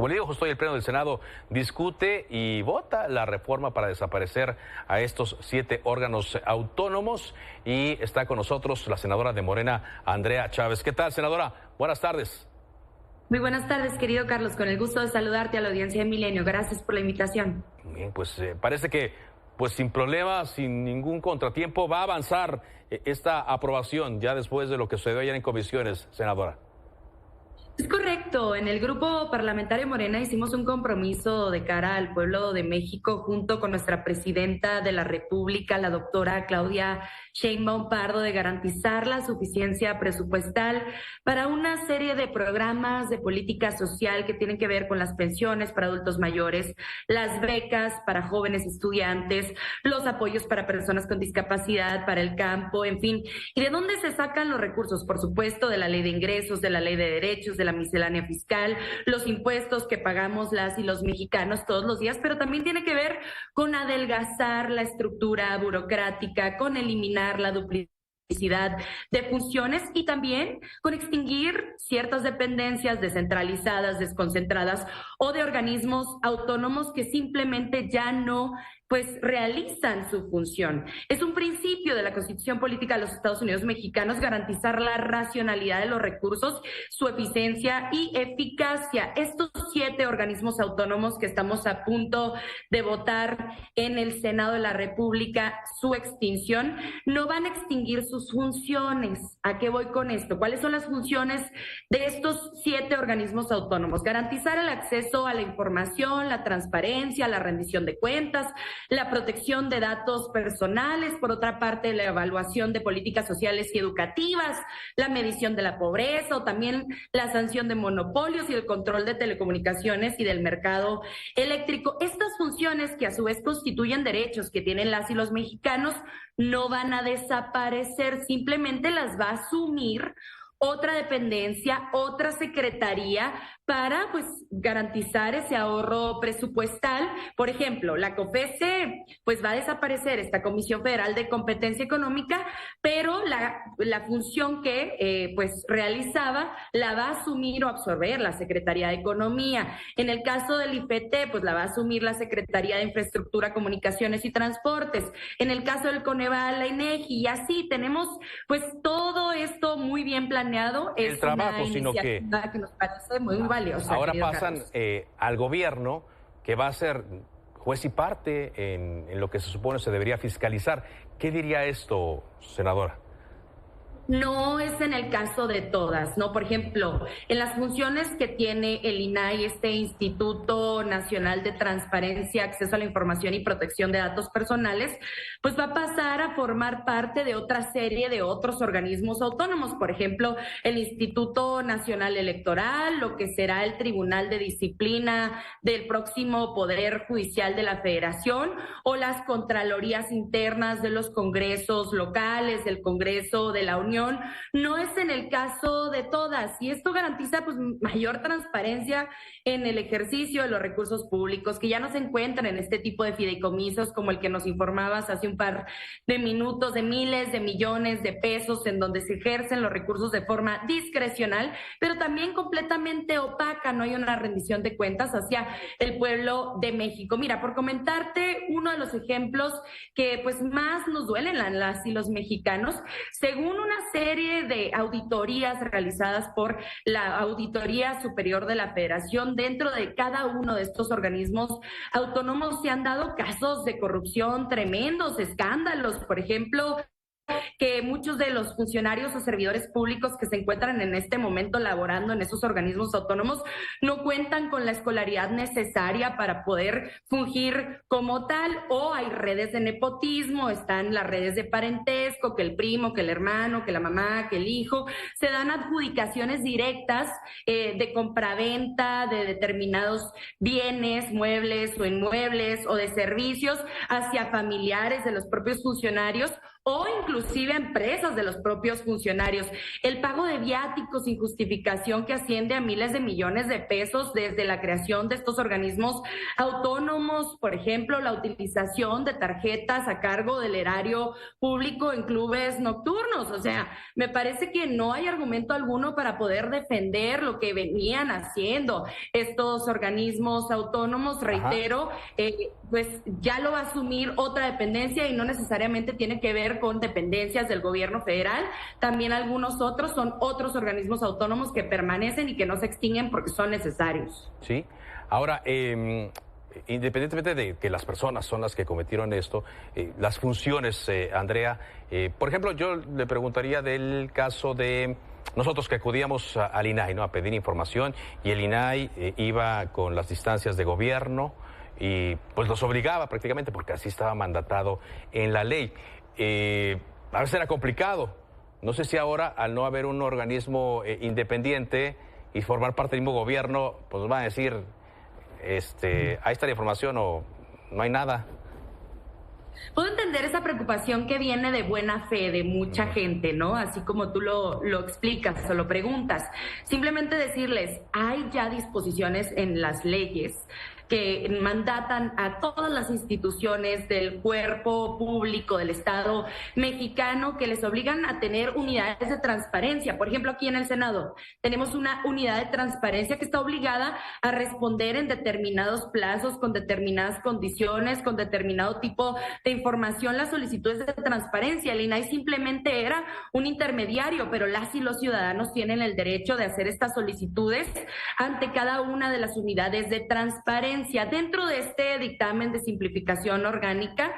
Como le digo, justo hoy el Pleno del Senado discute y vota la reforma para desaparecer a estos 7 órganos autónomos. Y está con nosotros la senadora de Morena, Andrea Chávez. ¿Qué tal, senadora? Buenas tardes. Muy buenas tardes, querido Carlos. Con el gusto de saludarte a la audiencia de Milenio. Gracias por la invitación. Bien, pues parece que sin problemas, sin ningún contratiempo, va a avanzar esta aprobación ya después de lo que sucedió ayer en comisiones, senadora. Es correcto, en el grupo parlamentario Morena hicimos un compromiso de cara al pueblo de México junto con nuestra presidenta de la República, la doctora Claudia Sheinbaum Pardo, de garantizar la suficiencia presupuestal para una serie de programas de política social que tienen que ver con las pensiones para adultos mayores, las becas para jóvenes estudiantes, los apoyos para personas con discapacidad, para el campo, en fin. ¿Y de dónde se sacan los recursos? Por supuesto, de la ley de ingresos, de la ley de derechos, de la miscelánea fiscal, los impuestos que pagamos las y los mexicanos todos los días, pero también tiene que ver con adelgazar la estructura burocrática, con eliminar la duplicidad de funciones y también con extinguir ciertas dependencias descentralizadas, desconcentradas o de organismos autónomos que simplemente ya no realizan su función. Es un principio de la Constitución Política de los Estados Unidos Mexicanos garantizar la racionalidad de los recursos, su eficiencia y eficacia. Estos 7 organismos autónomos que estamos a punto de votar en el Senado de la República, su extinción, no van a extinguir sus funciones. ¿A qué voy con esto? ¿Cuáles son las funciones de estos 7 organismos autónomos? Garantizar el acceso a la información, la transparencia, la rendición de cuentas, la protección de datos personales, por otra parte, la evaluación de políticas sociales y educativas, la medición de la pobreza o también la sanción de monopolios y el control de telecomunicaciones y del mercado eléctrico. Estas funciones, que a su vez constituyen derechos que tienen las y los mexicanos, no van a desaparecer, simplemente las va a asumir otra dependencia, otra secretaría para garantizar ese ahorro presupuestal. Por ejemplo, la COFESE va a desaparecer, esta Comisión Federal de Competencia Económica, pero la función que realizaba la va a asumir o absorber la Secretaría de Economía. En el caso del IFT, la va a asumir la Secretaría de Infraestructura, Comunicaciones y Transportes. En el caso del Coneval, la INEGI, y así tenemos todo esto muy bien planeado. Es el trabajo, sino que nos parece muy valiosa. Ahora pasan al gobierno, que va a ser juez y parte en lo que se supone se debería fiscalizar. ¿Qué diría esto, senadora? No es en el caso de todas, ¿no? Por ejemplo, en las funciones que tiene el INAI, este Instituto Nacional de Transparencia, Acceso a la Información y Protección de Datos Personales, va a pasar a formar parte de otra serie de otros organismos autónomos. Por ejemplo, el Instituto Nacional Electoral, lo que será el Tribunal de Disciplina del próximo Poder Judicial de la Federación, o las Contralorías Internas de los Congresos locales, del Congreso de la Unión. No es en el caso de todas, y esto garantiza mayor transparencia en el ejercicio de los recursos públicos, que ya no se encuentran en este tipo de fideicomisos como el que nos informabas hace un par de minutos, de miles de millones de pesos en donde se ejercen los recursos de forma discrecional, pero también completamente opaca. No hay una rendición de cuentas hacia el pueblo de México. Mira, por comentarte uno de los ejemplos que más nos duelen las y los mexicanos, según una serie de auditorías realizadas por la Auditoría Superior de la Federación, dentro de cada uno de estos organismos autónomos se han dado casos de corrupción tremendos, escándalos. Por ejemplo, que muchos de los funcionarios o servidores públicos que se encuentran en este momento laborando en esos organismos autónomos no cuentan con la escolaridad necesaria para poder fungir como tal, o hay redes de nepotismo, están las redes de parentesco, que el primo, que el hermano, que la mamá, que el hijo, se dan adjudicaciones directas de compraventa de determinados bienes, muebles o inmuebles, o de servicios hacia familiares de los propios funcionarios, o inclusive a empresas de los propios funcionarios. El pago de viáticos sin justificación que asciende a miles de millones de pesos desde la creación de estos organismos autónomos, por ejemplo, la utilización de tarjetas a cargo del erario público en clubes nocturnos. O sea, me parece que no hay argumento alguno para poder defender lo que venían haciendo estos organismos autónomos. Reitero, pues ya lo va a asumir otra dependencia y no necesariamente tiene que ver con dependencias del gobierno federal. También algunos otros son otros organismos autónomos que permanecen y que no se extinguen porque son necesarios. Sí. Ahora, independientemente de que las personas son las que cometieron esto, las funciones, Andrea, por ejemplo, yo le preguntaría del caso de nosotros que acudíamos al INAI, ¿no?, a pedir información, y el INAI iba con las distancias de gobierno y pues los obligaba prácticamente porque así estaba mandatado en la ley. A veces era complicado. No sé si ahora, al no haber un organismo independiente y formar parte del mismo gobierno, pues van a decir, ahí está la información o no hay nada. Puedo entender esa preocupación que viene de buena fe de mucha gente, ¿no? Así como tú lo explicas o lo preguntas. Simplemente decirles, hay ya disposiciones en las leyes que mandatan a todas las instituciones del cuerpo público del Estado mexicano que les obligan a tener unidades de transparencia. Por ejemplo, aquí en el Senado tenemos una unidad de transparencia que está obligada a responder en determinados plazos, con determinadas condiciones, con determinado tipo de información las solicitudes de transparencia. El INAI simplemente era un intermediario, pero las y los ciudadanos tienen el derecho de hacer estas solicitudes ante cada una de las unidades de transparencia. Dentro de este dictamen de simplificación orgánica,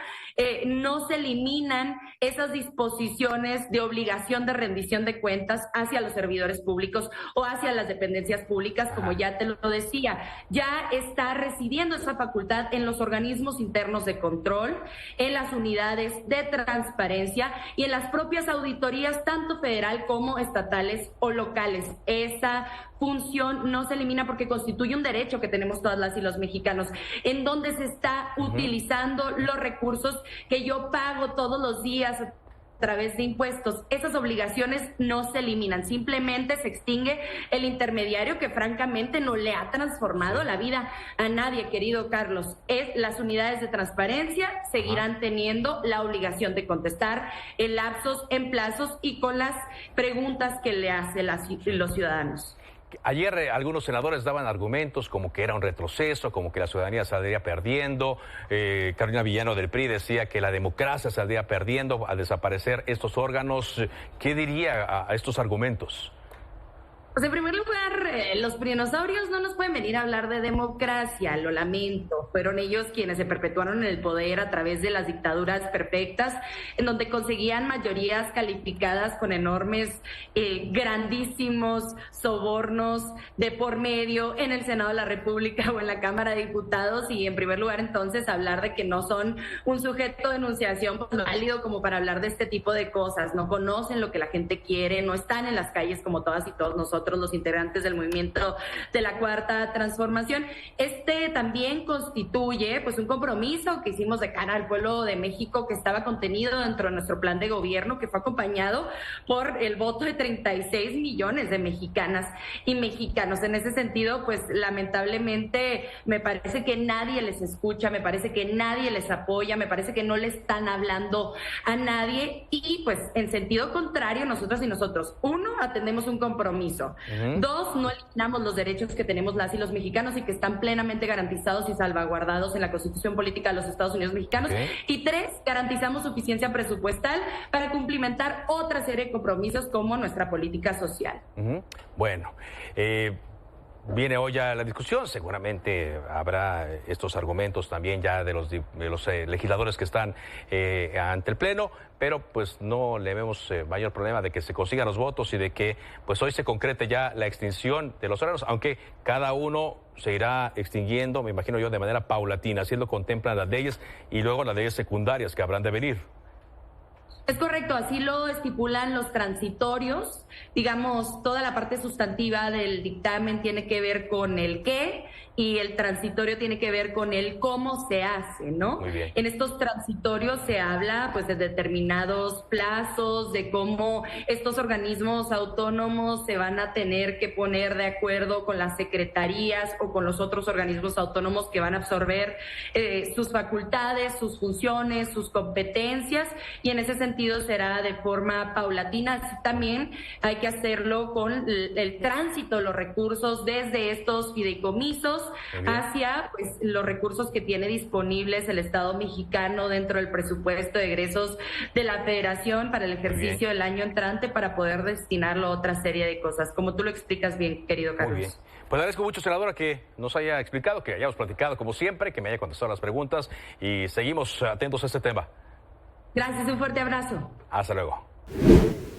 no se eliminan esas disposiciones de obligación de rendición de cuentas hacia los servidores públicos o hacia las dependencias públicas, como ya te lo decía. Ya está residiendo esa facultad en los organismos internos de control, en las unidades de transparencia y en las propias auditorías, tanto federal como estatales o locales. Esa función no se elimina porque constituye un derecho que tenemos todas las y los mexicanos, en donde se está utilizando los recursos que yo pago todos los días a través de impuestos. Esas obligaciones no se eliminan, simplemente se extingue el intermediario que francamente no le ha transformado la vida a nadie, querido Carlos. Las unidades de transparencia seguirán teniendo la obligación de contestar en lapsos, en plazos y con las preguntas que le hacen los ciudadanos. Ayer algunos senadores daban argumentos como que era un retroceso, como que la ciudadanía saldría perdiendo. Carolina Villano del PRI decía que la democracia saldría perdiendo al desaparecer estos órganos. ¿Qué diría a estos argumentos? Pues en primer lugar, los dinosaurios no nos pueden venir a hablar de democracia, lo lamento. Fueron ellos quienes se perpetuaron en el poder a través de las dictaduras perfectas, en donde conseguían mayorías calificadas con enormes, grandísimos sobornos de por medio en el Senado de la República o en la Cámara de Diputados. Y en primer lugar, entonces, hablar de que no son un sujeto de enunciación pues, válido como para hablar de este tipo de cosas. No conocen lo que la gente quiere, no están en las calles como todas y todos nosotros, los integrantes del movimiento de la Cuarta Transformación. También constituye pues un compromiso que hicimos de cara al pueblo de México, que estaba contenido dentro de nuestro plan de gobierno, que fue acompañado por el voto de 36 millones de mexicanas y mexicanos. En ese sentido, pues lamentablemente me parece que nadie les escucha, me parece que nadie les apoya, me parece que no le están hablando a nadie y pues en sentido contrario, nosotras y nosotros, uno, atendemos un compromiso. Dos, no eliminamos los derechos que tenemos las y los mexicanos y que están plenamente garantizados y salvaguardados en la Constitución Política de los Estados Unidos Mexicanos. Y tres, garantizamos suficiencia presupuestal para cumplimentar otra serie de compromisos como nuestra política social. Bueno, viene hoy ya la discusión, seguramente habrá estos argumentos también ya de los legisladores que están ante el Pleno, pero pues no le vemos mayor problema de que se consigan los votos y de que pues hoy se concrete ya la extinción de los órganos, aunque cada uno se irá extinguiendo, me imagino yo, de manera paulatina, así lo contemplan las leyes y luego las leyes secundarias que habrán de venir. Es correcto, así lo estipulan los transitorios. Digamos, toda la parte sustantiva del dictamen tiene que ver con el qué y el transitorio tiene que ver con el cómo se hace, ¿no? Muy bien. En estos transitorios se habla pues de determinados plazos, de cómo estos organismos autónomos se van a tener que poner de acuerdo con las secretarías o con los otros organismos autónomos que van a absorber sus facultades, sus funciones, sus competencias, y en ese sentido será de forma paulatina. Así también hay que hacerlo con el tránsito de los recursos desde estos fideicomisos hacia pues los recursos que tiene disponibles el Estado mexicano dentro del presupuesto de egresos de la Federación para el ejercicio del año entrante, para poder destinarlo a otra serie de cosas, como tú lo explicas bien, querido Carlos. Muy bien. Pues agradezco mucho, senadora, que nos haya explicado, que hayamos platicado como siempre, que me haya contestado las preguntas y seguimos atentos a este tema. Gracias, un fuerte abrazo. Hasta luego.